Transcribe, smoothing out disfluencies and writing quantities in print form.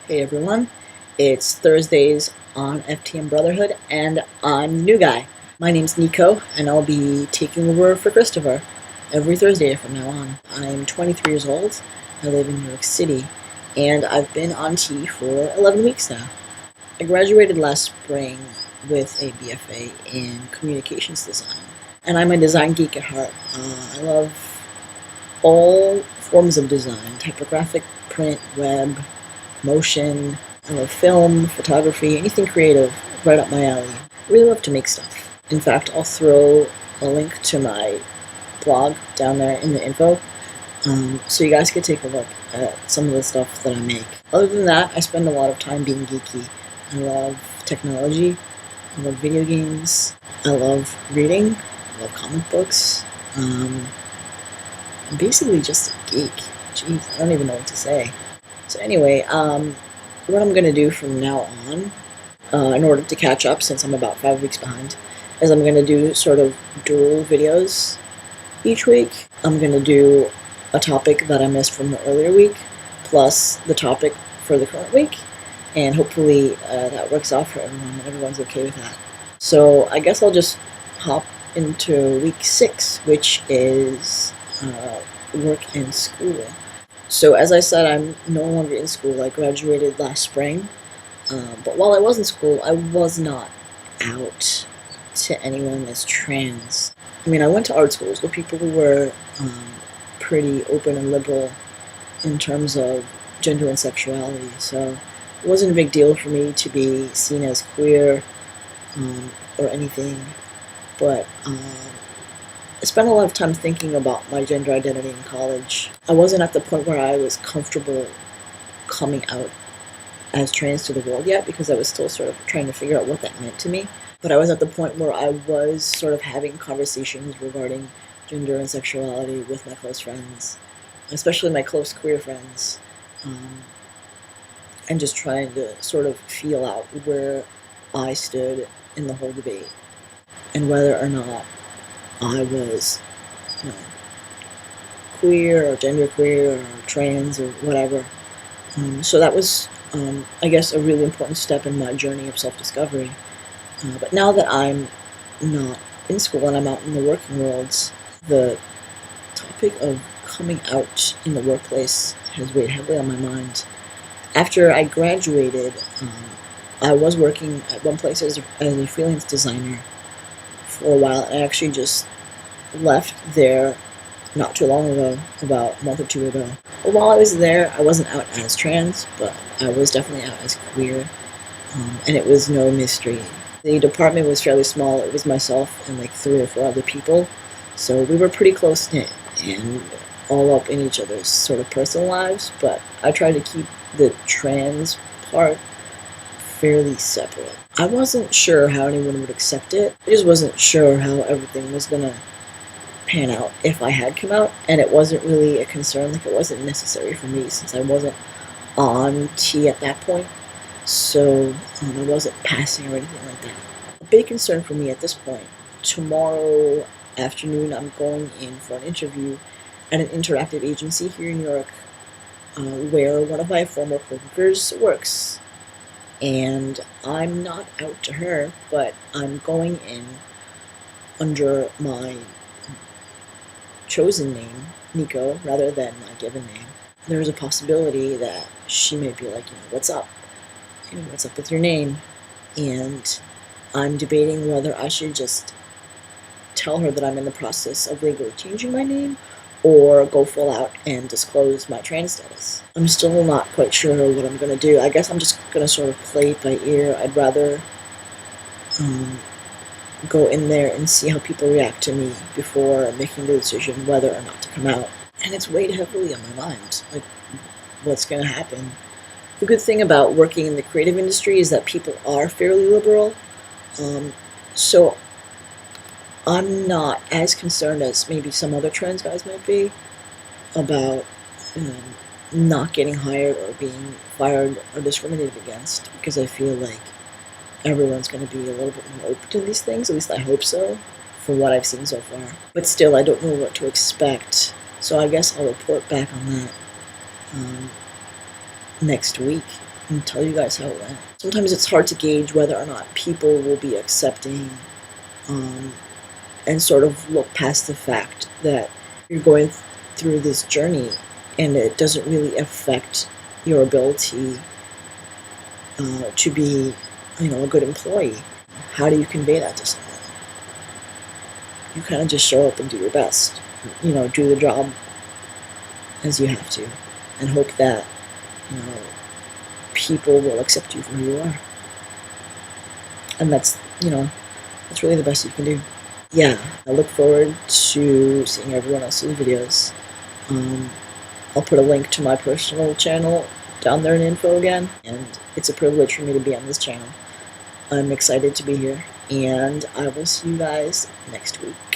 Hey everyone, it's Thursdays on FTMBrotherhood, and I'm the new guy. My name's Niko, and I'll be taking over for Christopher every Thursday from now on. I'm 23 years old, I live in New York City, and I've been on T for 11 weeks now. I graduated last spring with a BFA in Communications Design, and I'm a design geek at heart. I love all forms of design, typographic, print, web, motion. I love film, photography, anything creative, right up my alley. I really love to make stuff. In fact, I'll throw a link to my blog down there in the info, so you guys could take a look at some of the stuff that I make. Other than that, I spend a lot of time being geeky. I love technology, I love video games, I love reading, I love comic books. I'm basically just a geek. Jeez, I don't even know what to say. So anyway, what I'm going to do from now on, in order to catch up, since I'm about 5 weeks behind, is I'm going to do sort of dual videos each week. I'm going to do a topic that I missed from the earlier week, plus the topic for the current week, and hopefully that works out for everyone, and everyone's okay with that. So I guess I'll just hop into week 6, which is work and school. So as I said, I'm no longer in school. I graduated last spring, but while I was in school, I was not out to anyone that's trans. I mean, I went to art schools with people who were pretty open and liberal in terms of gender and sexuality, so it wasn't a big deal for me to be seen as queer or anything, but I spent a lot of time thinking about my gender identity in college. I wasn't at the point where I was comfortable coming out as trans to the world yet, because I was still sort of trying to figure out what that meant to me. But I was at the point where I was sort of having conversations regarding gender and sexuality with my close friends, especially my close queer friends, and just trying to sort of feel out where I stood in the whole debate and whether or not I was, queer or genderqueer or trans or whatever. So that was, I guess, a really important step in my journey of self-discovery. But now that I'm not in school and I'm out in the working worlds, the topic of coming out in the workplace has weighed heavily on my mind. After I graduated, I was working at one place as a freelance designer for a while, and I actually just left there not too long ago, about a month or two ago. But while I was there, I wasn't out as trans, but I was definitely out as queer, and it was no mystery. The department was fairly small. It was myself and like 3 or 4 other people, so we were pretty close-knit and all up in each other's sort of personal lives, but I tried to keep the trans part fairly separate. I wasn't sure how anyone would accept it. I just wasn't sure how everything was gonna pan out if I had come out, and it wasn't really a concern. Like, it wasn't necessary for me since I wasn't on T at that point, so I wasn't passing or anything like that. A big concern for me at this point, tomorrow afternoon I'm going in for an interview at an interactive agency here in New York, where one of my former coworkers works. And I'm not out to her, but I'm going in under my chosen name, Niko, rather than my given name. There's a possibility that she may be like, what's up? What's up with your name? And I'm debating whether I should just tell her that I'm in the process of legally changing my name, or go full out and disclose my trans status. I'm still not quite sure what I'm going to do. I guess I'm just going to sort of play it by ear. I'd rather go in there and see how people react to me before making the decision whether or not to come out. And it's weighed heavily on my mind, like, what's going to happen. The good thing about working in the creative industry is that people are fairly liberal, so I'm not as concerned as maybe some other trans guys might be about not getting hired or being fired or discriminated against, because I feel like everyone's going to be a little bit more open to these things. At least I hope so, from what I've seen so far. But still, I don't know what to expect, so I guess I'll report back on that next week. and tell you guys how it went. Sometimes it's hard to gauge whether or not people will be accepting and sort of look past the fact that you're going through this journey and it doesn't really affect your ability to be, a good employee. How do you convey that to someone? You kind of just show up and do your best. Do the job as you have to, and hope that people will accept you for who you are. And that's really the best you can do. Yeah, I look forward to seeing everyone else's videos. I'll put a link to my personal channel down there in info again, and it's a privilege for me to be on this channel. I'm excited to be here, and I will see you guys next week.